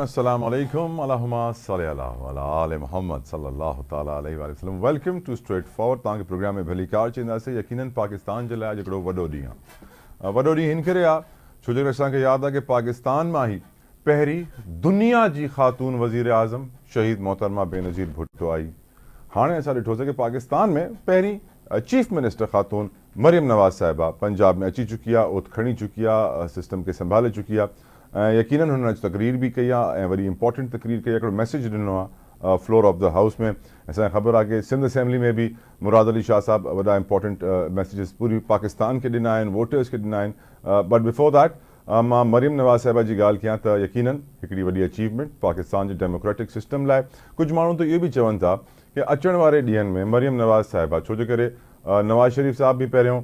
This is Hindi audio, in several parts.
अस्सलामु अलैकुम अल्लाहुम्मा सल्ली अला वअला आले मोहम्मद सल्लल्लाहु तआला अलैहि वसल्लम। वेलकम टू स्ट्रेट फॉरवर्ड तव्हांखे प्रोग्राम में भली कार चईंदासीं। यकीनन पाकिस्तान जे लाइ हिकिड़ो वॾो ॾींहुं आहे। वॾो ॾींहुं हिन करे आहे छो जो असांखे यादि आहे कि पाकिस्तान मां ई पहिरीं दुनिया जी ख़ातून वज़ीर आज़म शहीद मोहतरमा बेनज़ीर भुट्टो आई। हाणे असां ॾिठोसीं कि पाकिस्तान में पहिरीं चीफ मिनिस्टर ख़ातून मरियम नवाज़ साहिबा पंजाब में अची चुकी आहे, उत खणी चुकी आहे, सिस्टम खे संभाले चुकी आहे। यकीनन हुन अॼु तकरीर बि कई आहे ऐं वरी इंपॉर्टेंट तकरीर कई, हिकिड़ो मैसेज ॾिनो आहे फ्लोर ऑफ द हाउस में। असांखे ख़बर आहे कि सिंध असेंबली में बि मुराद अली शाह साहब वॾा इंपॉर्टेंट मैसेजिस पूरी पाकिस्तान खे ॾिना आहिनि, वोटर्स खे ॾिना आहिनि। बट बिफोर दैट मां मरियम नवाज़ साहिबा जी ॻाल्हि कयां त यकीनन हिकिड़ी वॾी अचीवमेंट पाकिस्तान जे डेमोक्रेटिक सिस्टम लाइ। कुझु माण्हू त इहो बि चवनि था कि अचण वारे ॾींहंनि में मरियम नवाज़ साहिबा, छो जे करे नवाज़ शरीफ़ साहब बि पहिरियों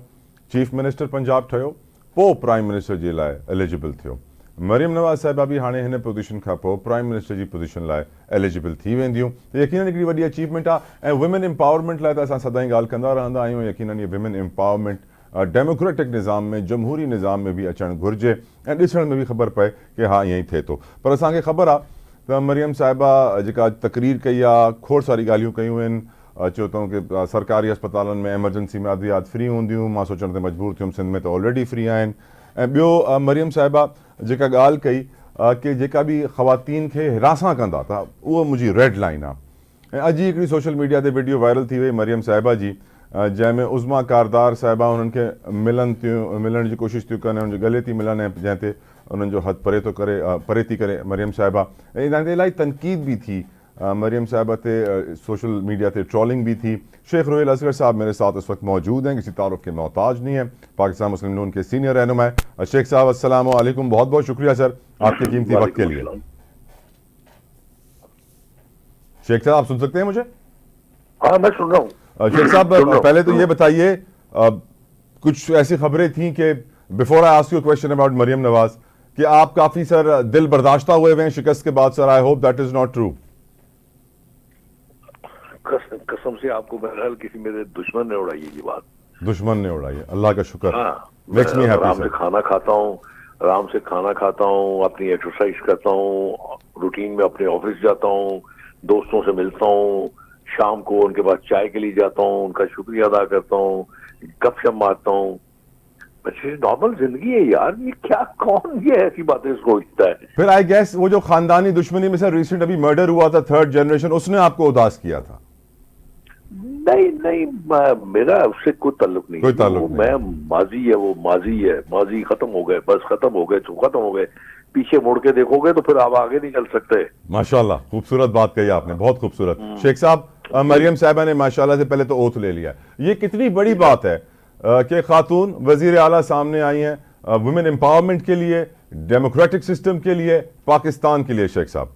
चीफ मिनिस्टर पंजाब ठहियो, पोइ प्राइम मिनिस्टर जे लाइ एलिजिबल थियो। मरियम नवाज़ साहिबा बि हाणे हिन पोज़ीशन खां पोइ प्राइम मिनिस्टर जी पोज़ीशन लाइ एलिजिबल थी वेंदियूं। त यकीनन हिकिड़ी वॾी अचीवमेंट आहे। ऐं वुमेन एम्पावरमेंट लाइ त असां सदाईं ॻाल्हि कंदा रहंदा आहियूं। यकीनन इहे वुमेन एम्पावरमेंट डेमोक्रेटिक निज़ाम में, जमहूरी निज़ाम में बि अचणु घुरिजे ऐं ॾिसण में बि ख़बर पए कि हा ईअं ई थिए थो। पर असांखे ख़बर आहे त मरियम साहिबा जेका तकरीर कई आहे, खोड़ सारी ॻाल्हियूं कयूं आहिनि। चयो अथऊं कि सरकारी अस्पतालनि में एमरजेंसी में अद्वियात फ्री हूंदियूं। मां सोचण ते मजबूर थियुमि, सिंध में त ऑलरेडी फ्री आहिनि। ऐं ॿियो मरियम साहिबा जेका ॻाल्हि कई कि जेका बि ख़वातीन खे हिरासां कंदा त उहो मुंहिंजी रेड लाइन आहे। ऐं अॼु ई हिकिड़ी सोशल मीडिया ते वीडियो वायरल थी वई मरियम साहिबा जी, जंहिंमें उज़मा कारदार साहिबा उन्हनि खे मिलण जी कोशिशि थियूं कनि, उन्हनि जे गले थी मिलनि, ऐं जंहिं ते उन्हनि जो हथु परे थी करे मरियम साहिबा। ऐं इन ते इलाही तनक़ीद बि थी मरियम साहिबा ते, सोशल मीडिया ते ट्रोलिंग भी थी। शेख रोहेल असगर साहब मेरे साथ इस वक्त मौजूद हैं, किसी तारुफ के मोहताज नहीं है, पाकिस्तान मुस्लिम नून के सीनियर रहनुमा है। शेख साहब अस्सलाम वालेकुम, बहुत बहुत शुक्रिया सर आपके कीमती वक्त के लिए। शेख साहब आप सुन सकते हैं मुझे? हाँ, मैं सुन रहा हूँ। शेख साहब पहले तो ये बताइए, कुछ ऐसी खबरें थी कि before I ask you question about Maryam Nawaz कि आप काफी सर दिल बर्दाश्ता हुए हैं शिकस्त के बाद। Sir I hope that is not true. कसम से आपको बहरहाल किसी मेरे दुश्मन ने उड़ाई ये बात। दुश्मन ने उड़ाई है, अल्लाह का शुक्र। हाँ, मेक्स मी हैप्पी। आराम से खाना खाता हूँ, आराम से खाना खाता हूँ, अपनी एक्सरसाइज करता हूँ, रूटीन में अपने ऑफिस जाता हूँ, दोस्तों से मिलता हूँ, शाम को उनके पास चाय के लिए जाता हूँ, उनका शुक्रिया अदा करता हूँ, गपशप मारता हूँ। अच्छी नॉर्मल जिंदगी है यार। ये क्या, कौन ये ऐसी बातें सोचता है? फिर आई गेस वो जो खानदानी दुश्मनी में सर रिसेंट अभी मर्डर हुआ था, थर्ड जनरेशन, उसने आपको उदास किया था? नहीं, मेरा उससे कोई ताल्लुक नहीं। कोई ताल्लुक नहीं। मैं माजी है, वो माजी है, माजी खत्म हो गए, बस खत्म हो गए तो खत्म हो गए। पीछे मुड़ के देखोगे तो फिर आप आगे नहीं चल सकते। माशाल्लाह, खूबसूरत बात कही आपने, बहुत खूबसूरत। शेख साहब, मरियम साहिबा ने माशाल्लाह से पहले तो ओथ ले लिया। ये कितनी बड़ी बात है कि खातून वजीर आला सामने आई हैं वुमेन एम्पावरमेंट के लिए, डेमोक्रेटिक सिस्टम के लिए, पाकिस्तान के लिए। शेख साहब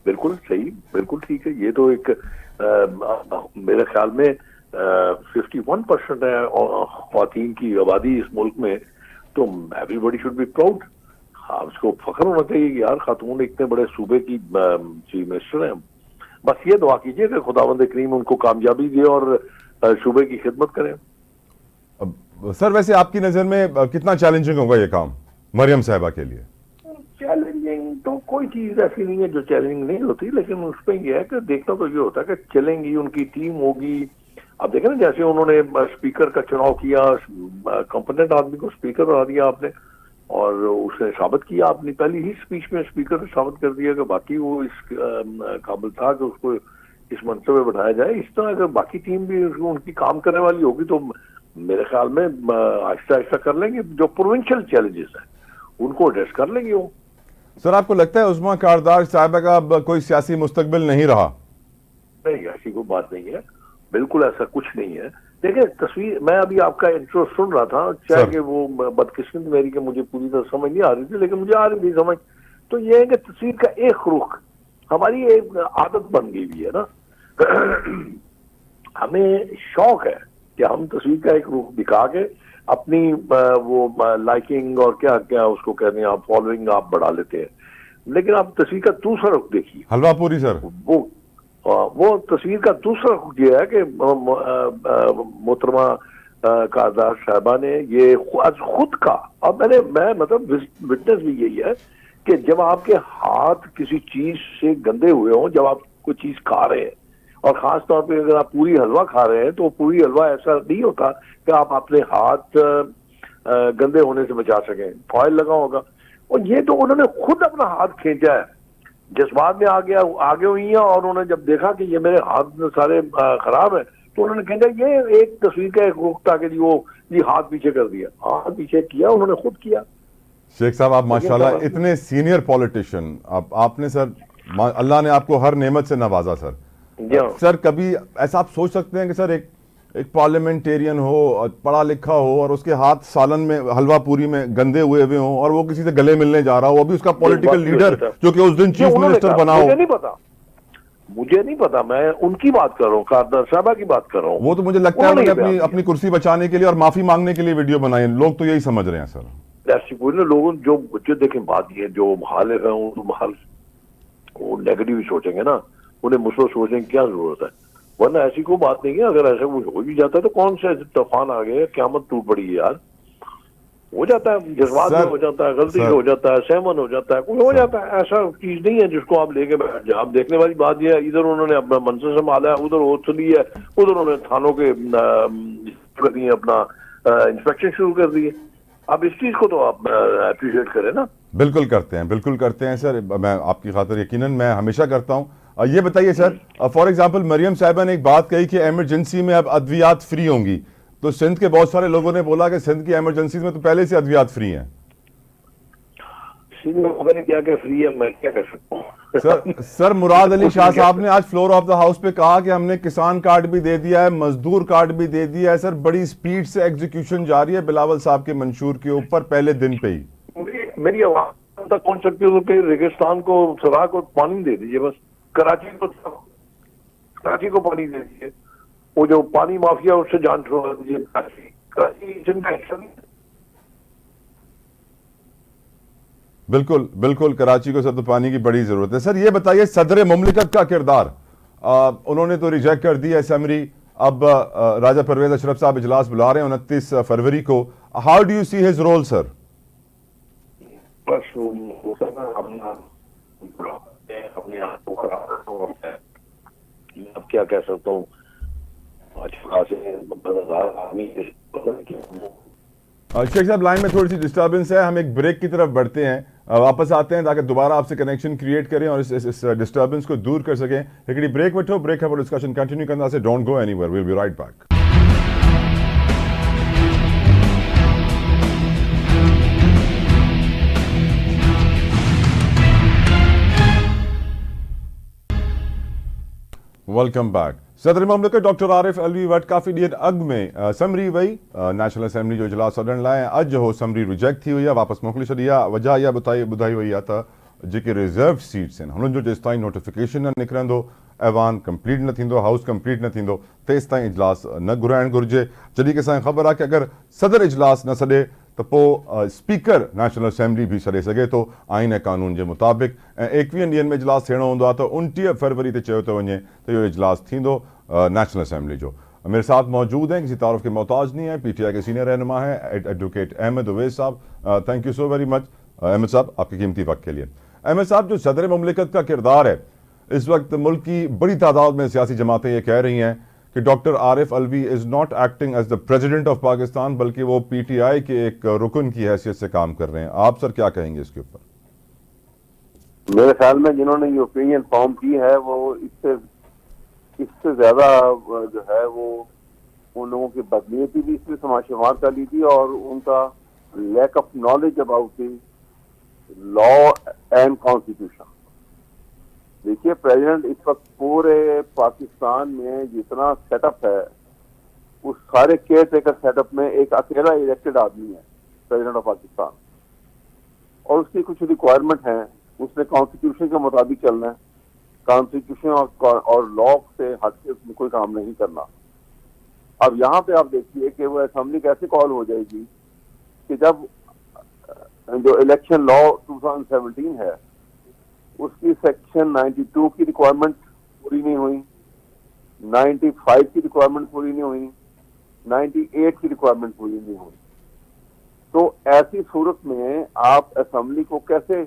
बिल्कुल सही, बिल्कुल ठीक है। ये तो एक मेरे ख्याल में 51% है ख्वातीन की आबादी इस मुल्क में, तो एवरीबॉडी शुड बी प्राउड। हाँ, उसको फख्र होना चाहिए कि यार खातून इतने बड़े सूबे की चीफ मिनिस्टर हैं। बस ये दुआ कीजिए कि खुदावंद करीम उनको कामयाबी दे और सूबे की खिदमत करें। सर वैसे आपकी नजर में कितना चैलेंजिंग होगा ये काम मरियम साहिबा के लिए? चैलेंजिंग तो कोई चीज ऐसी नहीं है जो चैलेंजिंग नहीं होती, लेकिन उसमें यह है कि देखना तो ये होता है कि चलेंगी, उनकी टीम होगी। अब देखें ना, जैसे उन्होंने स्पीकर का चुनाव किया, कंपोनेंट आदमी को स्पीकर बना दिया आपने, और उसने साबित किया अपनी पहली ही स्पीच में स्पीकर ने साबित कर दिया कि बाकी वो इस काबिल था कि उसको इस मंसूबे में बैठाया जाए। इस तरह अगर बाकी टीम भी उनकी काम करने वाली होगी तो मेरे ख्याल में आहिस्ता आहिस्ता कर लेंगे। जो प्रोविंशियल चैलेंजेस हैं उनको एड्रेस कर लेंगे वो। सर आपको लगता है उज़मा कारदार साहिबा का कोई सियासी मुस्तकबिल नहीं रहा? नहीं, ऐसी कोई बात नहीं है, बिल्कुल ऐसा कुछ नहीं है। देखिए तस्वीर, मैं अभी आपका इंट्रो सुन रहा था, चाहे कि वो बदकिस्मत मेरी कि मुझे पूरी तरह समझ नहीं आ रही थी, लेकिन मुझे आ रही थी समझ। तो ये है कि तस्वीर का एक रुख हमारी एक आदत बन गई हुई है ना। हमें शौक है कि हम तस्वीर का एक रुख दिखा के अपनी वो लाइकिंग और क्या क्या उसको कहते हैं आप, फॉलोइंग आप बढ़ा लेते हैं। लेकिन आप तस्वीर का दूसरा रुख देखिए। हलवा पूरी सर, वो तस्वीर का दूसरा रुख ये है कि मोहतरमा कारदार साहबा ने ये आज खुद का, और मैं मतलब विटनेस भी यही है कि जब आपके हाथ किसी चीज से गंदे हुए हों, जब आप कोई चीज खा रहे हैं, और खास तौर पे अगर आप पूरी हलवा खा रहे हैं, तो पूरी हलवा ऐसा नहीं होता कि आप अपने हाथ गंदे होने से बचा सकें, फॉइल लगा होगा। और ये तो उन्होंने खुद अपना हाथ खींचा है, जज्बात में आगे हुई हैं, और उन्होंने जब देखा कि ये मेरे हाथ सारे खराब है, तो उन्होंने खींचा। ये एक तस्वीर का एक रुख था कि वो जी हाथ पीछे कर दिया, हाथ पीछे किया उन्होंने, खुद किया। शेख साहब आप माशाल्लाह इतने सीनियर पॉलिटिशियन, आपने सर अल्लाह ने आपको हर नेमत से नवाजा सर। सर कभी ऐसा आप सोच सकते हैं कि सर एक पार्लियामेंटेरियन हो, पढ़ा लिखा हो, और उसके हाथ सालन में हलवा पूरी में गंदे हुए हों, और वो किसी से गले मिलने जा रहा हो, वो भी उसका पॉलिटिकल लीडर जो कि उस दिन चीफ मिनिस्टर बना हो? मुझे नहीं पता, मैं उनकी बात कर रहा हूँ, कारदार साहबा की बात कर रहा हूँ। वो तो मुझे लगता है उन्होंने अपनी कुर्सी बचाने के लिए और माफी मांगने के लिए वीडियो बनाई, लोग तो यही समझ रहे हैं सर। लोगों जो देखें, बात ये जो मुखालिफ है वो नेगेटिव ही सोचेंगे ना, उन्हें मुस्लिम सोचने की क्या जरूरत है, वरना ऐसी कोई बात नहीं है। अगर ऐसा कुछ हो भी जाता है तो कौन से तूफान आ गए, क़यामत टूट पड़ी है यार, हो जाता है, जज्बात में हो जाता है, गलती से हो जाता है, सहमन हो जाता है, कुछ हो जाता है, ऐसा चीज नहीं है जिसको आप लेके बैठ जाए। आप देखने वाली बात यह है, इधर उन्होंने अपना मनसब संभाला है, उधर वो चली है, उधर उन्होंने थानों के अपना इंस्पेक्शन शुरू कर दिए। अब इस चीज को तो आप अप्रिशिएट करें ना। बिल्कुल करते हैं सर, मैं आपकी खातिर यकीनन मैं हमेशा करता हूँ। ये बताइए सर, फॉर एग्जांपल मरियम साहिबा ने एक बात कही कि इमरजेंसी में अब अद्वियात फ्री होंगी, तो सिंध के बहुत सारे लोगों ने बोला कि सिंध की इमरजेंसी में तो पहले से अद्वियात फ्री हैं। सिंध में क्या क्या फ्री है, मैं क्या कर सकता हूँ? सर मुराद अली शाह साहब ने आज फ्लोर ऑफ द हाउस पे कहा कि हमने किसान कार्ड भी दे दिया है, मजदूर कार्ड भी दे दिया है। सर बड़ी स्पीड से एग्जीक्यूशन जारी है बिलावल साहब के मंशूर के ऊपर, पहले दिन पे ही। मेरी आवाज तक पहुंच सकती है तो रेगिस्तान को, सराह को पानी दे दीजिए, बस कराची को पानी दे दीजिए, वो जो पानी माफिया उससे जान छुड़वा दीजिए। कराची बिल्कुल कराची को सर तो पानी की बड़ी जरूरत है। सर ये बताइए सदर मुमलिकत का किरदार, उन्होंने तो रिजेक्ट कर दिया असेंबली, अब राजा परवेज अशरफ साहब इजलास बुला रहे हैं 29 फरवरी को। How do you see his role sir? बस अपने आप को खराब, अब क्या कह सकता हूँ, शेख साहब लाइन में थोड़ी सी डिस्टर्बेंस है, हम एक ब्रेक की तरफ बढ़ते हैं, वापस आते हैं ताकि दोबारा आपसे कनेक्शन क्रिएट करें और इस डिस्टर्बेंस को दूर कर सकें। हिकिड़ी ब्रेक वठो, ब्रेक खां पोइ डिस्कशन कंटिन्यू कंदासीं। Don't go anywhere, we will be right back. Welcome back. सदर मुमलिकत डॉक्टर आरिफ अलवी वट काफ़ी ॾींहंनि अॻु में असम्बली वई, नेशनल असम्बली जो इजलास सॾण लाइ। अॼु हो असम्बली रिजेक्ट थी वई आहे, वापसि मोकिले छॾी आहे। वजह इहा ॿुधाई वई आहे त जेके रिज़र्व सीट्स आहिनि हुननि जो जेसिताईं नोटिफिकेशन न निकिरंदो, ऐवान कंप्लीट न थींदो, हाउस कंप्लीट न थींदो, तेसिताईं इजलास न घुराइणु घुरिजे। जॾहिं की असांखे ख़बर आहे कि अगरि सदर इजलास न सॾे त पोइ स्पीकर नेशनल असम्बली भी छॾे सघे थो आइन ऐं कानून जे मुताबिक़। ऐं 21 ॾींहंनि में इजलास थियणो हूंदो आहे त 29 फरवरी ते चयो थो वञे त इहो इजलास थींदो नेशनल असम्बली जो। मेरे साथ मौजूद हैं, किसी तारुफ के मोहताज नहीं है, PTI के सीनियर रहनुमा है एडवोकेट अहमद उवैस साहब। Thank you so very much Ahmed साहब आपके कीमती वक्त के लिए। अहमद साहब, जो सदर मुमलिकत का किरदार है इस वक्त, मुल्क की बड़ी तादाद में सियासी जमातें ये कह रही हैं कि doctor Arif Alvi is not acting as the president of Pakistan, बल्कि वो PTI के एक रुकन की हैसियत से काम कर रहे हैं। आप सर क्या कहेंगे इसके ऊपर? मेरे ख्याल में जिन्होंने ये ओपिनियन फॉर्म की है वो इससे ज्यादा जो है वो उन लोगों की बदनीयती भी इसमें समाशुमार कर ली थी, और उनका lack of knowledge about the law and constitution. देखिए, प्रेसिडेंट इस वक्त पूरे पाकिस्तान में जितना सेटअप है उस सारे केयर टेकर सेटअप में एक अकेला इलेक्टेड आदमी है प्रेसिडेंट ऑफ पाकिस्तान, और उसकी कुछ रिक्वायरमेंट है, उसने कॉन्स्टिट्यूशन के मुताबिक चलना है, कॉन्स्टिट्यूशन और लॉ से हट के उसमें कोई काम नहीं करना। अब यहाँ पे आप देखिए कि वो असेंबली कैसे कॉल हो जाएगी कि जब जो इलेक्शन लॉ 2017 है उसकी सेक्शन 92 की रिक्वायरमेंट पूरी नहीं हुई, 95 की रिक्वायरमेंट पूरी नहीं हुई, 98 की रिक्वायरमेंट पूरी नहीं हुई। तो ऐसी सूरत में आप असेंबली को कैसे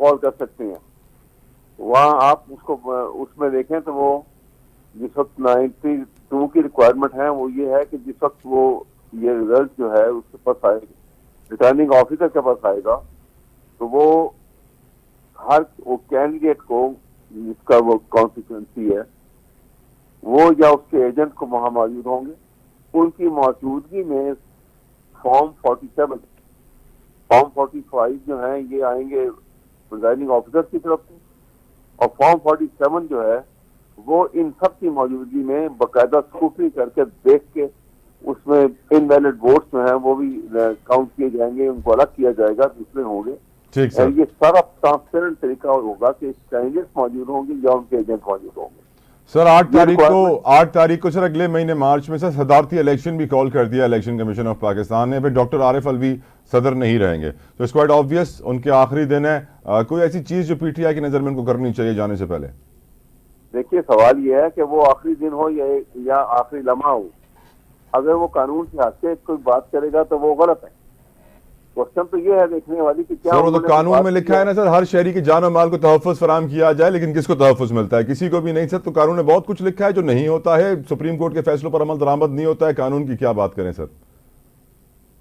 कॉल कर सकते हैं। वहाँ आप उसको उसमें देखें तो वो जिस वक्त 92 की रिक्वायरमेंट है वो ये है कि जिस वक्त वो ये रिजल्ट जो है उसके पास आएगा, रिटर्निंग ऑफिसर के पास आएगा, तो वो हर वो कैंडिडेट को जिसका वो कॉन्स्टिट्यूंसी है वो या उसके एजेंट को वहां मौजूद होंगे। उनकी मौजूदगी में फॉर्म 47, फॉर्म 45 जो है ये आएंगे प्रिजाइडिंग ऑफिसर की तरफ से, और फॉर्म 47 जो है वो इन सब की मौजूदगी में बाकायदा स्क्रूटनी करके देख के उसमें इनवैलिड वोट्स जो हैं वो भी काउंट किए जाएंगे, उनको अलग किया जाएगा, दूसरे होंगे। ठीक सर। ये सारा ट्रांसपेरेंट तरीका होगा कि कैंडिडेट्स मौजूद होंगे या उनके एजेंट मौजूद होंगे। सर 8 तारीख को सर अगले महीने मार्च में सर सदारती इलेक्शन भी कॉल कर दिया इलेक्शन कमीशन ऑफ पाकिस्तान ने। फिर डॉक्टर आरिफ अलवी सदर नहीं रहेंगे, तो इट्स क्वाइट ऑब्वियस उनके आखिरी दिन है। कोई ऐसी चीज जो पीटीआई की नजर में उनको करनी चाहिए जाने से पहले? देखिए, सवाल यह है कि वो आखिरी दिन हो या आखिरी लम्हा हो, अगर वो कानून से हटके कोई बात करेगा तो वो गलत है। क्वेश्चन तो ये है देखने वाली कि क्या सर वो तो कानून में लिखा है ना सर, हर शहरी की जान और माल को तहफ़्फ़ुज़ फराहम किया जाए, लेकिन किसको तहफ़्फ़ुज़ मिलता है? किसी को भी नहीं सर। तो कानून में बहुत कुछ लिखा है जो नहीं होता है, सुप्रीम कोर्ट के फैसलों पर अमल दरामद नहीं होता है, कानून की क्या बात करें सर।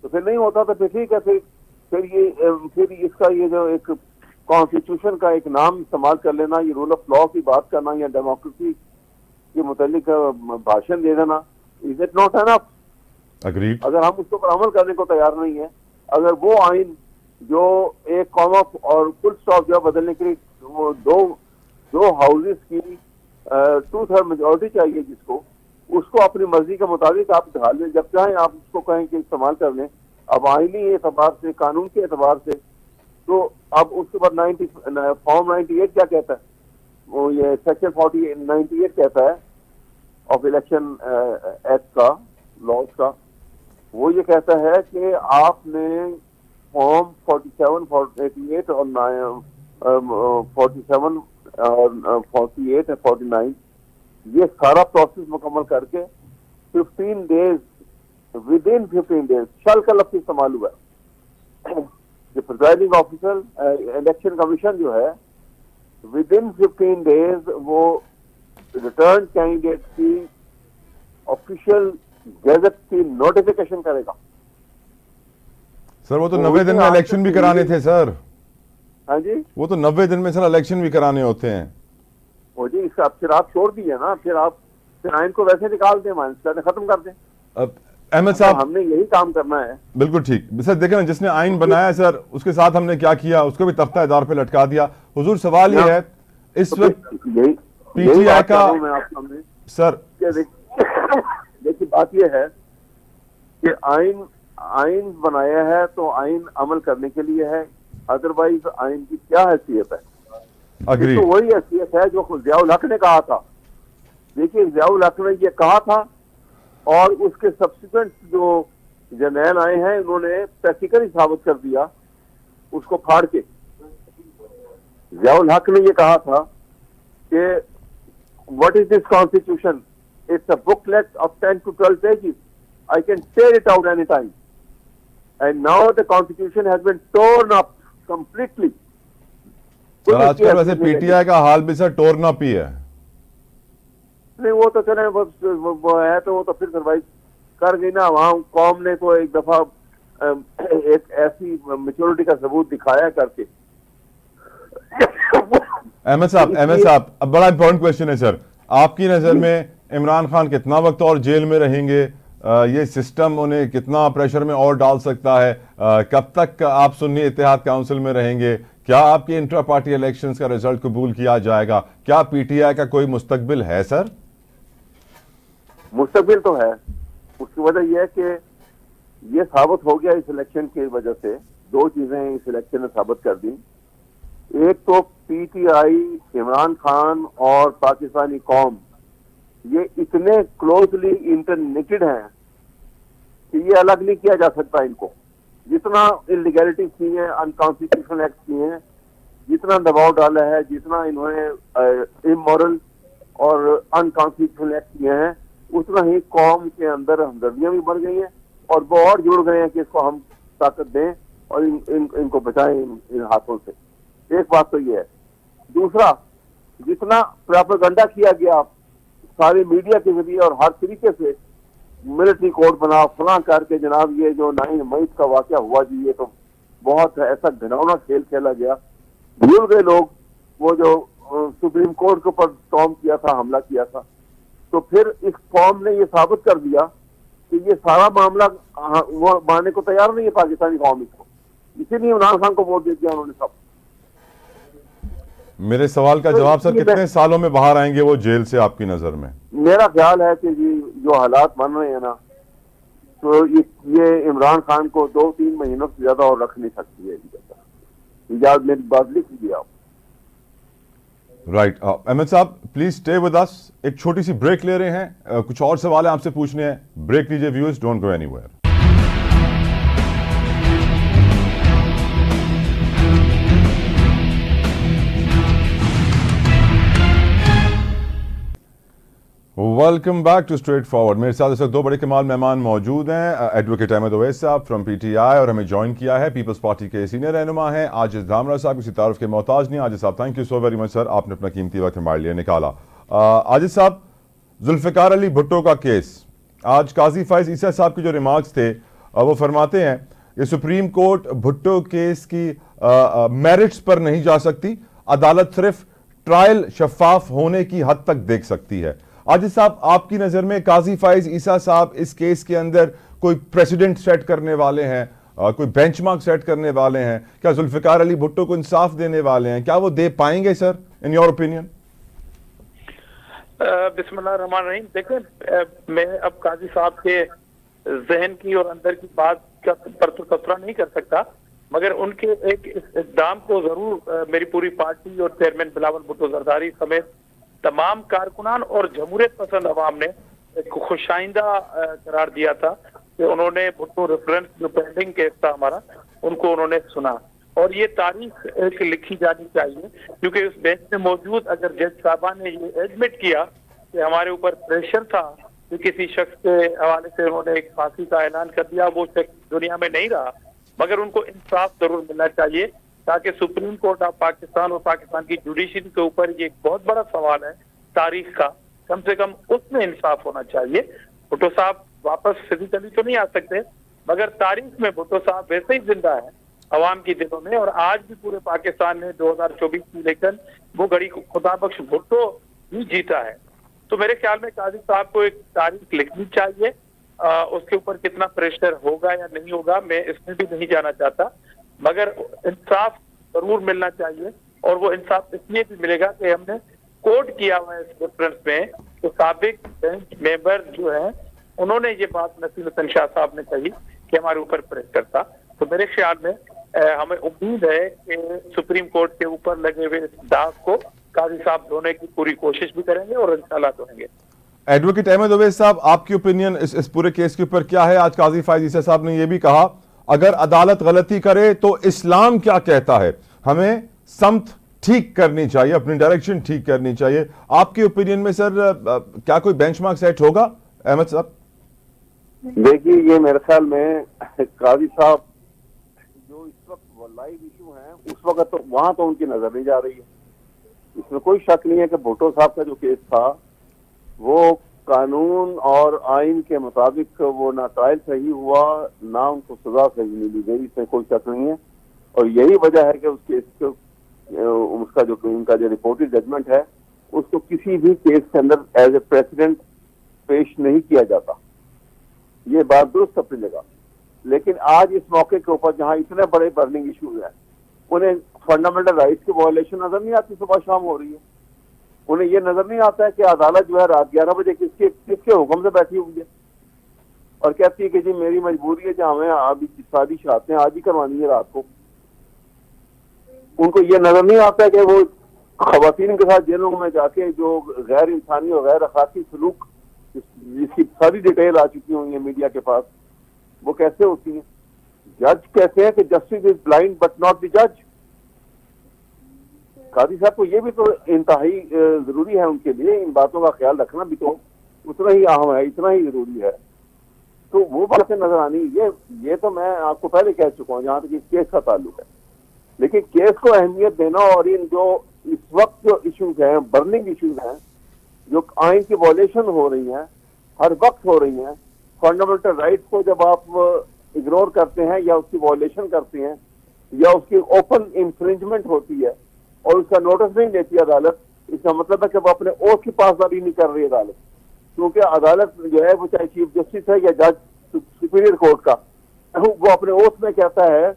तो फिर नहीं होता तो फिर ठीक है, फिर इसका ये जो एक कॉन्स्टिट्यूशन का एक नाम इस्तेमाल कर लेना, ये रूल ऑफ लॉ की बात करना या डेमोक्रेसी के मुतालिक भाषण दे देना, is it not enough? Agreed. अगर हम उसके ऊपर अमल करने को तैयार नहीं है, अगर वो आइन जो एक कॉमा और फुल स्टॉप जो बदलने के लिए वो दो हाउसेस की 2/3 मेजोरिटी चाहिए जिसको, उसको अपनी मर्जी के मुताबिक आप ढाल लें, जब चाहें आप उसको कहें कि इस्तेमाल कर लें। अब आईनी एतबार से, कानून के एतबार से, तो अब उसके बाद फॉर्म 98 क्या कहता है, वो ये सेक्शन 98 कहता है ऑफ इलेक्शन एक्ट का, लॉज का, वो ये कहता है कि आपने फॉर्म 47, 48 और 47 और 48 और 49 ये सारा प्रोसेस मुकम्मल करके 15 डेज, विद इन 15 डेज, शल का लफ्ज़ इस्तेमाल हुआ है। जो प्रिजाइडिंग ऑफिसर इलेक्शन कमीशन जो है विद इन 15 डेज वो रिटर्न कैंडिडेट की ऑफिशियल गैजेट की नोटिफिकेशन करेगा। सर वो तो 90 दिन में इलेक्शन भी कराने थे सर। हाँ जी, वो तो 90 दिन में सर इलेक्शन भी कराने होते हैं। वो जी, इसका फिर आप छोड़ दिए ना, फिर आइन को वैसे निकाल दें, माइंड खत्म कर दें। अब अहमद साहब, हमने यही काम करना है। बिल्कुल ठीक सर। देखें ना, जिसने आइन बनाया सर उसके साथ हमने क्या किया, उसको भी तख्ता इदार पे लटका दिया। हुजूर सवाल ये है इस वक्त पीटीआई का सर, देखिए बात यह है कि आइन बनाया है तो आइन अमल करने के लिए है, अदरवाइज आइन की क्या हैसियत है? अग्री। तो वही हैसियत है जो ज़ियाउल हक ने कहा था। देखिए, ज़ियाउल हक ने ये कहा था और उसके सब्सिक्वेंट जो जर्नैल आए हैं उन्होंने प्रैक्टिकली साबित कर दिया उसको फाड़ के। ज़ियाउल हक ने ये कहा था कि what is this constitution, it's a booklet of 10 to 12 pages. I can tear it out anytime. And now the constitution has been torn up completely. Sir आजकल वैसे पीटीआई का हाल भी सर टोरन अप ही है। नहीं, वो तो चले वो है तो वो तो फिर सर्वाइव कर गई ना। वहाँ कौम ने तो एक दफा एक ऐसी मेच्योरिटी का सबूत दिखाया करके। अहमद साहब अब बड़ा इंपॉर्टेंट क्वेश्चन है सर, आपकी नजर में इमरान खान कितना वक्त और जेल में रहेंगे? ये सिस्टम उन्हें कितना प्रेशर में और डाल सकता है? कब तक आप सुन्नी इत्तेहाद काउंसिल में रहेंगे? क्या आपके इंट्रा पार्टी इलेक्शंस का रिजल्ट कबूल किया जाएगा? क्या पीटीआई का कोई मुस्तकबिल है सर? मुस्तकबिल तो है। उसकी वजह यह है कि ये साबित हो गया इस इलेक्शन की वजह से, दो चीजें इस इलेक्शन ने साबित कर दी। एक तो पीटीआई, इमरान खान और पाकिस्तानी कौम ये इतने क्लोजली इंटरनेटेड हैं कि ये अलग नहीं किया जा सकता इनको। जितना इलीगैलिटीज की हैं, अनकॉन्स्टिट्यूशनल एक्ट किए हैं, जितना दबाव डाला है, जितना इन्होंने इमोरल और अनकॉन्स्टिट्यूशनल एक्ट किए हैं, उतना ही कौम के अंदर हमदर्दियां भी बढ़ गई हैं और वो और जुड़ गए हैं कि इसको हम ताकत दें और इनको बचाएं इन हाथों से। एक बात तो ये है। दूसरा, जितना प्रोपेगेंडा किया गया सारे मीडिया के जरिए और हर तरीके से, मिलिट्री कोड बना फला करके, जनाब ये जो 9 मई का वाकया हुआ जी, ये तो बहुत ऐसा घिनौना खेल खेला गया। भूल गए लोग वो जो सुप्रीम कोर्ट के ऊपर स्टॉर्म किया था, हमला किया था। तो फिर इस फॉर्म ने ये साबित कर दिया कि ये सारा मामला वो मानने को तैयार नहीं है पाकिस्तानी कौम इसको, इसीलिए इमरान खान को वोट दे दिया उन्होंने सब। मेरे सवाल का जवाब सर, कितने सालों में बाहर आएंगे वो जेल से आपकी नजर में? मेरा ख्याल है कि जी जो हालात बन रहे हैं ना, तो ये इमरान खान को 2-3 महीनों से ज्यादा और रख नहीं सकती है इजाजत। मेरी बात लिख लीजिए आप। राइट अहमद साहब, प्लीज स्टे विद अस। एक छोटी सी ब्रेक ले रहे हैं, कुछ और सवाल है आपसे पूछने हैं। ब्रेक लीजिए viewers, don't go anywhere. Welcome back to straight forward. मेरे साथ इस वक्त दो बड़े कमाल मेहमान मौजूद हैं। एडवोकेट अहमद अवैस साहब फ्रॉम पीटीआई, और हमें ज्वाइन किया है पीपल्स पार्टी के सीनियर रहनुमा हैं आजिज धामरा साहब। किसी तारुफ के मोहताज नहीं। आजिज साहब, thank you so very much sir, आपने अपना कीमती वक्त हमारे लिए निकाला। आजिज साहब, जुल्फिकार अली भुट्टो का केस, आज काजी फाइज ईसा साहब के जो रिमार्क्स थे वो फरमाते हैं कि सुप्रीम कोर्ट भुट्टो केस की मेरिट्स पर नहीं जा सकती, अदालत सिर्फ ट्रायल शफाफ होने की हद तक देख सकती है। आजिज साहब, आपकी नजर में काजी फाइज ईसा साहब इस केस के अंदर कोई प्रेसिडेंट सेट करने वाले हैं, कोई बेंचमार्क सेट करने वाले हैं? क्या जुल्फिकार अली भुट्टो को इंसाफ देने वाले हैं? क्या वो दे पाएंगे सर, इन योर ओपिनियन? बिस्मिल्लाह रहमान रहीम। देखें, मैं अब काजी साहब के जहन की और अंदर की बात पर तो तबसरा नहीं कर सकता, मगर उनके एक इक़दाम को जरूर मेरी पूरी पार्टी और चेयरमैन बिलावल भुट्टो जरदारी समेत तमाम कारकुनान और जमहूरियत पसंद अवाम ने खुशाइंदा करार दिया था कि उन्होंने भुट्टो रेफरेंस जो पेंडिंग केस था हमारा, उनको उन्होंने सुना। और ये तारीख एक लिखी जानी चाहिए, क्योंकि उस बेंच में मौजूद अगर जज साहबा ने ये एडमिट किया कि हमारे ऊपर प्रेशर था कि किसी शख्स के हवाले से उन्होंने एक फांसी का ऐलान कर दिया, वो शख्स दुनिया में नहीं रहा, मगर उनको इंसाफ जरूर मिलना चाहिए, ताकि सुप्रीम कोर्ट ऑफ पाकिस्तान और पाकिस्तान की जुडिशरी के ऊपर ये एक बहुत बड़ा सवाल है तारीख का, कम से कम उसमें इंसाफ होना चाहिए। भुट्टो साहब वापस फिजिकली तो नहीं आ सकते, मगर तारीख में भुट्टो साहब वैसे ही जिंदा है अवाम की दिलों में, और आज भी पूरे पाकिस्तान में 2024 की इलेक्शन वो घड़ी खुदाबख्श भुट्टो ही जीता है। तो मेरे ख्याल में काजी साहब को एक तारीख लिखनी चाहिए। उसके ऊपर कितना प्रेशर होगा या नहीं होगा मैं इसमें भी नहीं जाना चाहता, मगर इंसाफ जरूर मिलना चाहिए। और वो इंसाफ इसलिए भी मिलेगा कि हमने कोर्ट किया हुआ है इस रेफरेंस में, तो साबिक बेंच मेंबर जो है उन्होंने ये बात नसीर हसन शाह साहब ने कही कि हमारे ऊपर प्रेशर था। तो मेरे ख्याल में हमें उम्मीद है कि सुप्रीम कोर्ट के ऊपर लगे हुए इस दाग को काजी साहब धोने की पूरी कोशिश भी करेंगे और इंशाल्लाह धोएंगे। एडवोकेट अहमद अवैस साहब, आपकी ओपिनियन इस पूरे केस के ऊपर क्या है? आज काजी फाइज ईसा साहब ने यह भी कहा, अगर अदालत गलती करे तो इस्लाम क्या कहता है, हमें समत ठीक करनी चाहिए, अपनी डायरेक्शन ठीक करनी चाहिए। आपके ओपिनियन में सर क्या कोई बेंचमार्क सेट होगा अहमद साहब? देखिए, ये मेरे ख्याल में काजी साहब जो इस वक्त लाइव इशू है, उस वक्त तो वहां तो उनकी नजर नहीं जा रही है। इसमें कोई शक नहीं है कि भुट्टो साहब का जो केस था वो कानून और आइन के मुताबिक वो ना ट्रायल सही हुआ, ना उनको सजा सही मिली गई, इसमें कोई शक नहीं है। और यही वजह है कि उस केस को उसका जो उनका जो रिपोर्टेड जजमेंट है उसको किसी भी केस के अंदर एज ए प्रेसिडेंट पेश नहीं किया जाता। ये बात दुरुस्त अपनी जगह, लेकिन आज इस मौके के ऊपर जहां इतने बड़े बर्निंग इश्यूज हैं, उन्हें फंडामेंटल राइट्स की वायलेशन नजर नहीं आती, सुबह शाम हो रही है। उन्हें ये नजर नहीं आता है कि अदालत जो है रात 11 बजे किसके हुक्म से बैठी हुई है और कहती है कि जी मेरी मजबूरी है, जहाँ हमें अभी शादी चाहते हैं आज ही करवानी है रात को। उनको ये नजर नहीं आता है कि वो खवातीन के साथ जेलों में जाके जो गैर इंसानी और गैर अखलाकी सलूक जिसकी सारी डिटेल आ चुकी हुई है मीडिया के पास, वो कैसे होती है। जज कहते हैं कि justice is blind but not the जज। काजी साहब को ये भी तो इंतहाई जरूरी है उनके लिए, इन बातों का ख्याल रखना भी तो उतना ही अहम है, इतना ही जरूरी है। तो वो बातें नजर आनी, ये तो मैं आपको पहले कह चुका हूँ जहां तक इस केस का ताल्लुक है। लेकिन केस को अहमियत देना और इन जो इस वक्त जो इश्यूज हैं, बर्निंग इश्यूज हैं, जो आइन की वॉलेशन हो रही हैं, हर वक्त हो रही हैं, फंडामेंटल राइट्स को जब आप इग्नोर करते हैं या उसकी वॉलेशन करते हैं या उसकी ओपन इंफ्रिंजमेंट होती है और उसका नोटिस नहीं लेती अदालत, इसका मतलब है कि वो अपने ओथ की पासदारी नहीं कर रही अदालत। क्योंकि अदालत जो है वो चाहे चीफ जस्टिस है या जज सुपीरियर कोर्ट का, वो अपने ओथ में कहता है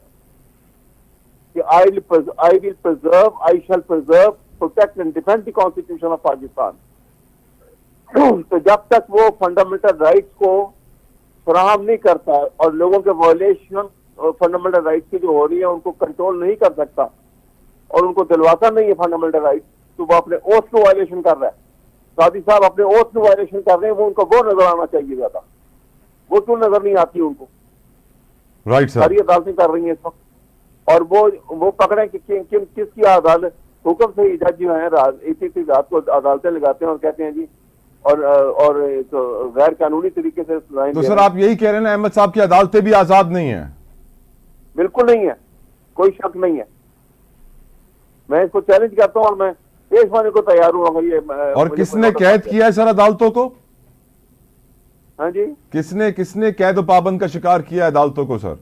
कि I will preserve, I shall preserve, protect and defend the constitution of Pakistan. तो जब तक वो फंडामेंटल राइट्स को फराहम नहीं करता और लोगों के वॉलेशन फंडामेंटल राइट्स की जो हो रही है उनको कंट्रोल नहीं कर सकता और उनको दिलवाता नहीं है फंडामेंटल राइट्स, तो वो अपने ओथ को वायलेशन कर रहा है। कादी साहब अपने ओथ को वायलेशन कर रहे हैं, वो उनको वो नजर आना चाहिए ज्यादा, वो क्यों नजर नहीं आती उनको? राइट सर, सारी अदालतें कर रही हैं इस वक्त, और वो पकड़े कि किसकी अदालत हुक्म से ही जज जो है इसी रात को अदालतें लगाते हैं और कहते हैं जी और गैर कानूनी तरीके से तो सर आप यही कह रहे हैं ना अहमद साहब की अदालतें भी आजाद नहीं है? बिल्कुल नहीं है, कोई शक नहीं है। मैं इसको चैलेंज करता हूं और मैं पेश होने को तैयार हूं। अगर ये और किसने कैद किया है सर अदालतों को? हाँ जी, किसने कैद और पाबंद का शिकार किया है अदालतों को सर?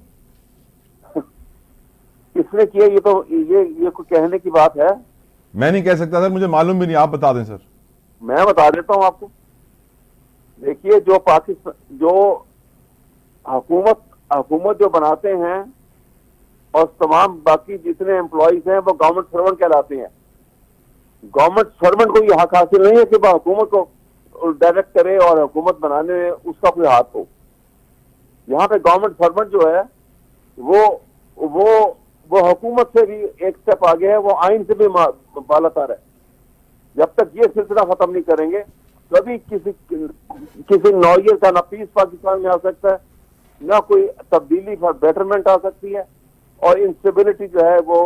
किसने किया ये तो ये कोई कहने की बात है? मैं नहीं कह सकता सर, मुझे मालूम भी नहीं, आप बता दें सर। मैं बता देता हूं आपको। देखिए, जो पाकिस्तान जो हुकूमत जो बनाते हैं और तमाम बाकी जितने एम्प्लॉइज हैं वो गवर्नमेंट सर्वेंट कहलाते हैं। गवर्नमेंट सर्वेंट को ये हक हासिल नहीं है कि वह हुकूमत को डायरेक्ट करे और हुकूमत बनाने में उसका कोई हाथ हो। यहाँ पे गवर्नमेंट सर्वेंट जो है वो हुकूमत से भी एक स्टेप आगे है, वो आइन से भी बालातर है। जब तक ये सिलसिला खत्म नहीं करेंगे कभी किसी नौयत का ना पीस पाकिस्तान में आ सकता है, ना कोई तब्दीली फॉर बेटरमेंट आ सकती है, और इंस्टेबिलिटी जो है वो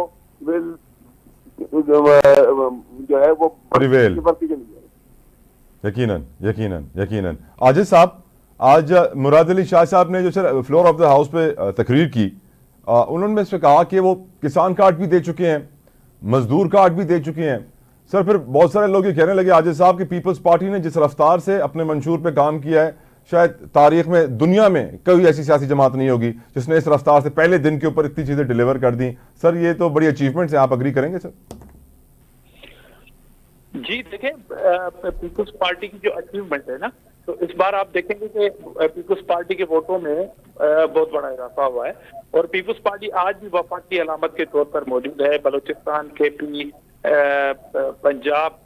जो है वो बढ़ती चली जाएगी। यकीनन। आजिज साहब, आज मुराद अली शाह साहब ने जो sir floor of the house पे तकरीर की, उन्होंने इसमें कहा कि वो किसान कार्ड भी दे चुके हैं, मजदूर कार्ड भी दे चुके हैं। सर फिर बहुत सारे लोग ये कहने लगे आजिज साहब कि पीपल्स पार्टी ने जिस रफ्तार से अपने मंशूर पे काम किया है, शायद तारीख में दुनिया में कोई ऐसी सियासी जमात नहीं होगी जिसने इस रफ्तार से पहले दिन के ऊपर इतनी चीजें डिलीवर कर दी। सर ये तो बड़ी अचीवमेंट है, आप अग्री करेंगे सर? जी देखें, पीपल्स पार्टी की जो अचीवमेंट है ना, तो इस बार आप देखेंगे कि पीपल्स पार्टी के वोटों में बहुत बड़ा इजाफा हुआ है और पीपल्स पार्टी आज भी वफाक की अलामत के तौर पर मौजूद है। बलूचिस्तान, KP, पंजाब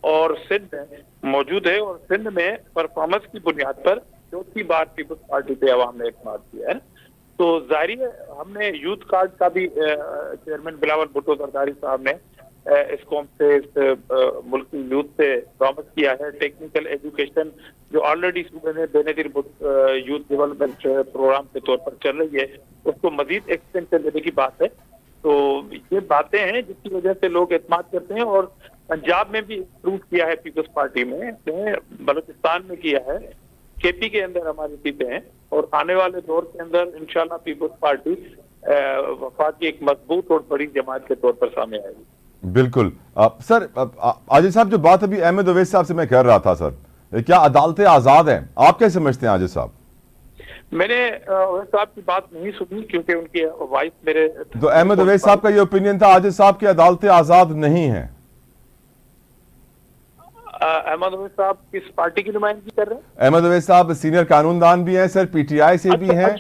और सिंध में मौजूद है और सिंध में परफॉर्मेंस की बुनियाद पर चौथी बार पीपल्स पार्टी पे अवाम ने एतमाद किया है। तो जाहिर है हमने यूथ कार्ड का भी चेयरमैन बिलावल भुट्टो सरदारी साहब ने इस कौम से, इस मुल्क की यूथ से प्रॉमिस किया है। टेक्निकल एजुकेशन जो ऑलरेडी सूबे में बेनजीर यूथ डेवलपमेंट प्रोग्राम के तौर पर चल रही है, उसको मजीद एक्सटेंशन देने की बात है। तो ये बातें हैं जिसकी वजह से लोग एतमाद करते हैं और पंजाब में भी इंप्रूव किया है पीपल्स पार्टी में, बलूचिस्तान में किया है, KP के अंदर हमारी सीटें हैं और आने वाले दौर के अंदर इंशाल्लाह पीपल्स पार्टी वफाक की एक मजबूत और बड़ी जमात के तौर पर सामने आएगी। बिल्कुल। सर आजिज साहब, जो बात अभी अहमद अवैस साहब से मैं कर रहा था सर, क्या अदालतें आजाद हैं? आप कैसे समझते हैं आजिज साहब? मैंने अवैस साहब की बात नहीं सुनी क्योंकि उनकी वाइफ मेरे, तो अहमद अवैस साहब का ये ओपिनियन था आजिज साहब की अदालतें आजाद नहीं हैं। अहमद अवैस साहब किस पार्टी की नुमाइंदगी कर रहे हैं? अहमद अवैस साहब सीनियर कानूनदान भी हैं सर, PTI से भी हैं।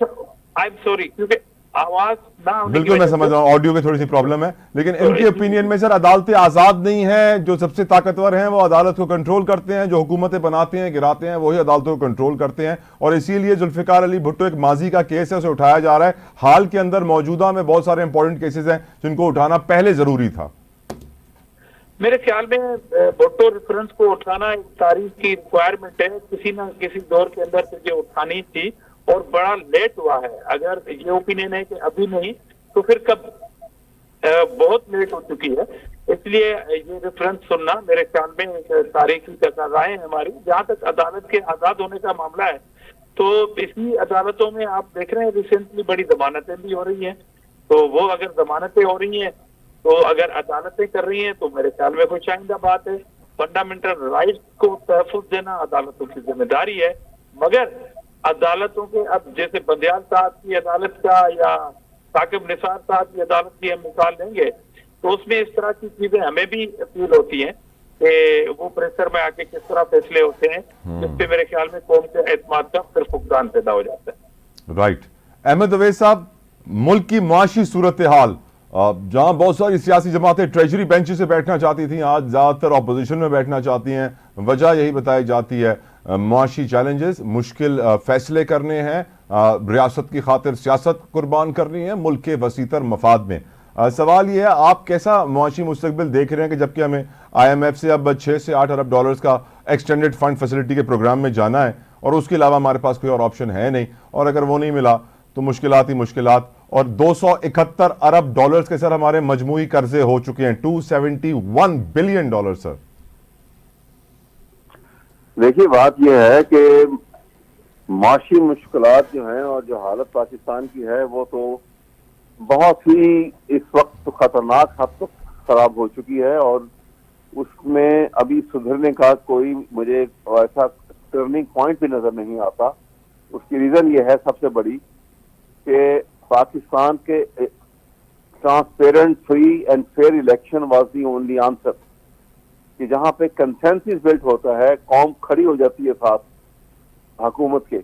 आई एम सॉरी क्योंकि आवाज ना, बिल्कुल मैं समझ रहा हूँ, ऑडियो की थोड़ी सी प्रॉब्लम है, लेकिन इनके ओपिनियन में सर अदालतें आजाद नहीं हैं। जो सबसे ताकतवर हैं वो अदालत को कंट्रोल करते हैं, जो हुकूमतें बनाते हैं, गिराते हैं, वही अदालतों को कंट्रोल करते हैं। और इसीलिए जुल्फिकार अली भुट्टो एक माजी का केस है, उसे उठाया जा रहा है। हाल के अंदर मौजूदा में बहुत सारे इंपॉर्टेंट केसेस हैं जिनको उठाना पहले जरूरी था। मेरे ख्याल में भुट्टो रेफरेंस को उठाना एक तारीख की रिक्वायरमेंट है, किसी न किसी दौर के अंदर ये उठानी थी और बड़ा लेट हुआ है। अगर ये ओपिनियन है कि अभी नहीं तो फिर कब? बहुत लेट हो चुकी है, इसलिए ये रेफरेंस सुनना मेरे ख्याल में तारीखी तकाज़ाएं हैं हमारी। जहाँ तक अदालत के आजाद होने का मामला है तो इसी अदालतों में आप देख रहे हैं रिसेंटली बड़ी जमानतें भी हो रही हैं, तो वो अगर जमानतें हो रही हैं तो अगर अदालतें कर रही हैं तो मेरे ख्याल में खुश आइंदा बात है। फंडामेंटल राइट्स को तहफुज देना अदालतों की जिम्मेदारी है, मगर अदालतों के अब जैसे बंदियाल साहब की अदालत का या साकिब निसार साहब की अदालत की हम मिसाल लेंगे तो उसमें इस तरह की चीजें हमें भी अपील होती हैं कि वो प्रेशर में आके किस तरह फैसले होते हैं, जिससे मेरे ख्याल में कौम के एतमाद का फिर फुकदान पैदा हो जाता है। राइट। अहमद अवैस साहब, मुल्क की मुआशी सूरत हाल, जहां बहुत सारी सियासी जमातें ट्रेजरी बेंच से बैठना चाहती थी, आज ज्यादातर अपोजिशन में बैठना चाहती हैं। वजह यही बताई जाती है मुआशी चैलेंजेस, मुश्किल फैसले करने हैं, रियासत की खातिर सियासत कुर्बान करनी है मुल्क के वसीतर मफाद में। सवाल यह है, आप कैसा मुआशी मुस्तकबिल देख रहे हैं कि जबकि हमें IMF से अब 6 से 8 अरब डॉलर्स का एक्सटेंडेड फंड फैसिलिटी के प्रोग्राम में जाना है और उसके अलावा हमारे पास कोई और ऑप्शन है नहीं, और अगर वो नहीं मिला तो मुश्किलात ही मुश्किलात, और 271 अरब डॉलर्स के सर हमारे मजमूई कर्जे हो चुके हैं, 271 बिलियन डॉलर सर। देखिए, बात यह है कि माशी मुश्किलात जो हैं और जो हालत पाकिस्तान की है वो तो बहुत ही इस वक्त खतरनाक हद तक खराब हो चुकी है, और उसमें अभी सुधरने का कोई मुझे ऐसा टर्निंग पॉइंट भी नजर नहीं आता। उसकी रीजन ये है सबसे बड़ी कि पाकिस्तान के transparent, free and fair election was the only answer, कि जहां पे कंसेंसस बिल्ट होता है, कौम खड़ी हो जाती है साथ हुकूमत के।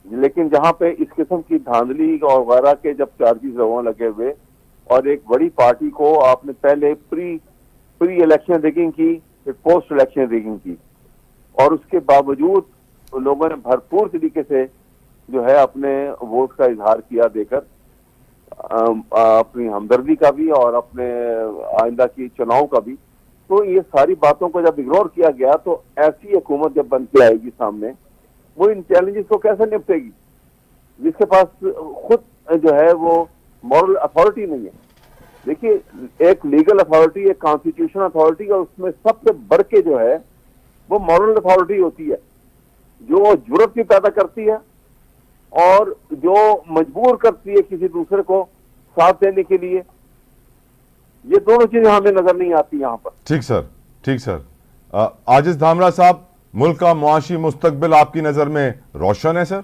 लेकिन जहां पे इस किस्म की धांधली और वगैरह के जब चार्जेस होने लगे हुए, और एक बड़ी पार्टी को आपने पहले प्री इलेक्शन रिगिंग की, फिर पोस्ट इलेक्शन रिगिंग की, और उसके बावजूद लोगों ने भरपूर तरीके से जो है अपने वोट का इजहार किया देकर, अपनी हमदर्दी का भी और अपने आइंदा की चुनाव का भी। तो ये सारी बातों को जब इग्नोर किया गया तो ऐसी हुकूमत जब बन के आएगी सामने, वो इन चैलेंजेस को कैसे निपटेगी जिसके पास खुद जो है वो मॉरल अथॉरिटी नहीं है। देखिए, एक लीगल अथॉरिटी, एक कॉन्स्टिट्यूशनल अथॉरिटी, और उसमें सबसे बढ़ के जो है वो मॉरल अथॉरिटी होती है, जो जुर्रत भी पैदा करती है और जो मजबूर करती है किसी दूसरे को साथ देने के लिए। ये दोनों चीजें हमें नजर नहीं आती यहाँ पर। ठीक सर, ठीक सर। आजिज धामरा साहब, मुल्क का मुआशी मुस्तकबिल आपकी नजर में रोशन है सर?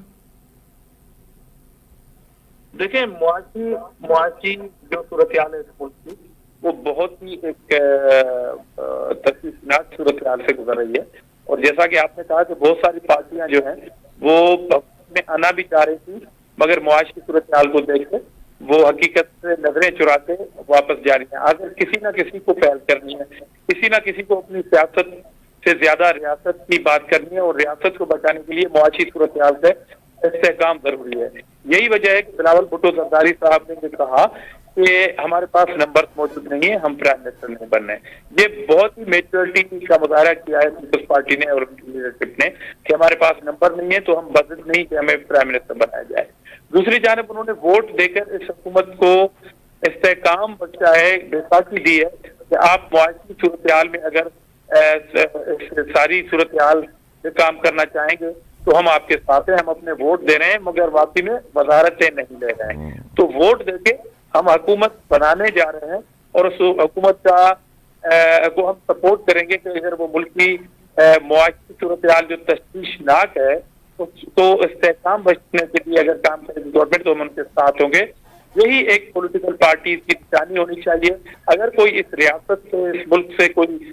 देखिए, मुआशी जो सूरत हाल है इस मुल्क की, वो बहुत ही एक तशवीशनाक सूरत हाल से गुजर रही है। और जैसा कि आपने कहा कि बहुत सारी पार्टियां जो हैं वो में आना भी चाह रही थी, मगर मुआशी सूरत हाल को देख के वो हकीकत से नजरें चुराते वापस जा रही हैं। अगर किसी ना किसी को पहल करनी है, किसी ना किसी को अपनी सियासत से ज्यादा रियासत की बात करनी है, और रियासत को बचाने के लिए मुआशी सूरत हाल से इस्तेहकाम जरूरी है। यही वजह है कि बिलावल भुट्टो जरदारी साहब ने जो कहा कि हमारे पास नंबर मौजूद नहीं है, हम प्राइम मिनिस्टर नहीं बनने। ये बहुत ही मेच्योरिटी का मुजाहरा किया है पीपल्स पार्टी ने और उनकी लीडरशिप ने कि हमारे पास नंबर नहीं है तो हम बजट नहीं कि हमें प्राइम मिनिस्टर बनाया जाए। दूसरी जानब उन्होंने वोट देकर इस हुकूमत को इस्तेहकाम बख्शा है, बैसाखी दी है कि आप मुआशी सूरत हाल में अगर सारी सूरत हाल से काम करना चाहेंगे तो हम आपके साथ हैं, हम अपने वोट दे रहे हैं, मगर वापसी में वजारतें नहीं ले रहे हैं। तो वोट देके हम हुकूमत बनाने जा रहे हैं, और उस हुकूमत का को हम सपोर्ट करेंगे कि अगर वो मुल्क की मुआशी सूरत हाल जो तशवीशनाक है तो इस्तेहकाम बचने के लिए अगर काम करेगी गवर्नमेंट तो हम उनके साथ होंगे। यही एक पॉलिटिकल पार्टी की निशानी होनी चाहिए। अगर कोई इस रियासत से, इस मुल्क से कोई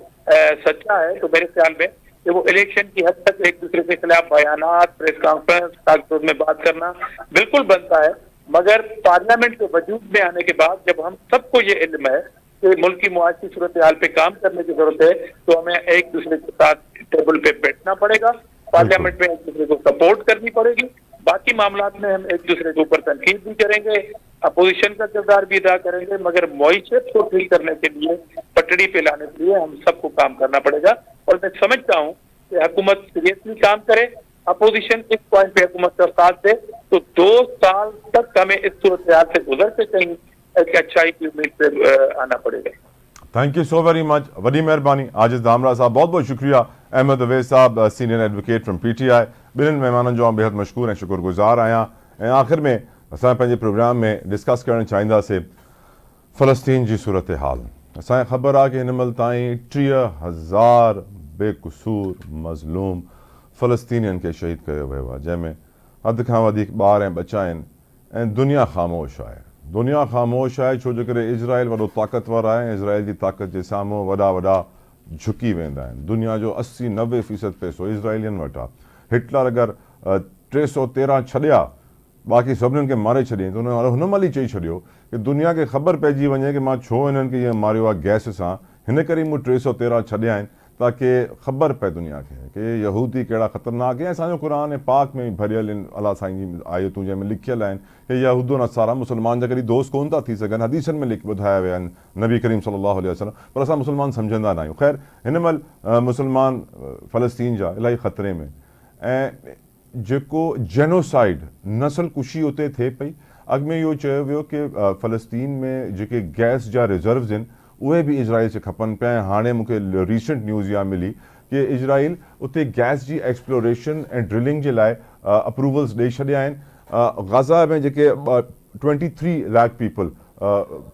सच्चा है तो मेरे ख्याल में कि वो इलेक्शन की हद तक एक दूसरे के खिलाफ बयानात, प्रेस कॉन्फ्रेंस, कागजों में बात करना बिल्कुल बनता है, मगर पार्लियामेंट के वजूद में आने के बाद जब हम सबको ये इल्म है कि मुल्क की मुआशी सूरत हाल पे काम करने की जरूरत है तो हमें एक दूसरे के साथ टेबल पे बैठना पड़ेगा, पार्लियामेंट में एक दूसरे को सपोर्ट करनी पड़ेगी। बाकी मामलात में हम एक दूसरे के ऊपर तनकीद भी करेंगे, अपोजिशन का किरदार भी अदा करेंगे, मगर मईशत को ठीक करने के लिए, पटड़ी पे लाने के लिए हम सबको काम करना पड़ेगा। और मैं समझता हूँ कि हुकूमत सीरियसली काम करे, अपोजिशन इस पॉइंट पे हुकूमत का साथ दे तो 2 साल तक हमें इस सूरत हाल से गुजर के कहीं एक अच्छाई की उम्मीद पे आना पड़ेगा। Thank you so very much, बड़ी मेहरबानी आजिज धामरा साहब, बहुत बहुत शुक्रिया। अहमद अवैस साहब, सीनियर एडवोकेट फ्रॉम PTI, ॿिन्हिनि महिमाननि जो बेहद मशकूर ऐं शुक्रगुज़ार आहियां। ऐं आख़िर में असां पंहिंजे प्रोग्राम में डिस्कस करणु चाहींदासीं फ़लस्तीन जी सूरत हाल असांखे ख़बर आहे कि हिन महिल ताईं 30,000 बेक़सूर मज़लूम फ़लस्तीनियनि खे शहीद कयो वियो आहे, जंहिंमें हद खां वधीक ॿार ऐं बचा आहिनि ऐं दुनिया ख़ामोश आहे। दुनिया ख़ामोश आहे छो जे करे इज़राइल वॾो ताक़तवर आहे ऐं इज़राइल जी ताक़त जे साम्हूं वॾा वॾा झुकी वेंदा आहिनि। दुनिया जो 80-90% पैसो इज़राइलियुनि वटि आहे। हिटलर अगरि 313 छॾिया बाक़ी सभिनीनि खे मारे छॾियईं त हुन महिल ई चई छॾियो कि दुनिया खे ख़बर पइजी वञे कि मां छो हिननि खे ईअं मारियो आहे गैस सां, हिन करे मूं 313 छॾिया आहिनि ताकी ख़बर पए दुनिया खे कि यहूदी कहिड़ा ख़तरनाक ऐं असांजो क़ुर ऐं पाक में भरियल आहिनि अलाह साईं जी आयतूं जंहिंमें लिखियल आहिनि कि यहूदो नसारा मुस्लमान जा कॾहिं दोस्त कोन था थी सघनि। हदीसनि में ॿुधाया विया आहिनि नबी करीम सल्लल्लाहु अलैहि वसल्लम, पर असां मुस्लमान सम्झंदा न आहियूं। ख़ैर हिन महिल मुस्लमान फ़लस्तीन जा इलाही ख़तरे में ऐं जेको जेनोसाइड नस्ल कुशी उते थिए पई। अॻु में इहो चयो वियो कि फ़लस्तीन में जेके गैस जा रिज़र्व्स आहिनि उहे बि इज़राइल खे खपनि पिया। ऐं हाणे मूंखे रीसेंट न्यूज़ इहा मिली कि इज़राइल उते गैस जी एक्सप्लोरेशन ऐं ड्रिलिंग जे लाइ अप्रूवल्स ॾेई छॾिया आहिनि। गाज़ा में जेके 23 लाख पीपल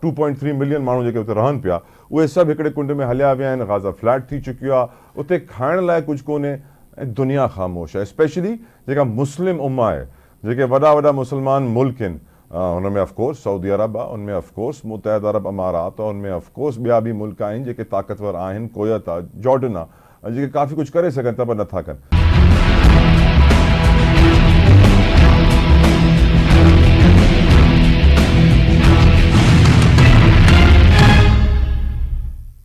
2.3 मिलियन माण्हू जेके उते रहनि पिया उहे सभु हिकिड़े कुंड में हलिया विया आहिनि। गाज़ा फ्लैट थी चुकियो आहे, उते खाइण लाइ कुझु कोन्हे ऐं दुनिया ख़ामोश आहे। स्पेशली जेका मुस्लिम उम्मा आहे, जेके वॾा वॾा मुस्लमान मुल्क आहिनि, हुन में ऑफकोर्स सऊदी अरब आहे, उनमें ऑफकोर्स मुतहद अरब अमारात आहे, उनमें ऑफकोर्स ॿिया बि मुल्क आहिनि जेके ताक़तवर आहिनि, कोयत आहे, जॉर्डन आहे, जेके काफ़ी कुझु करे सघनि था पर नथा कनि।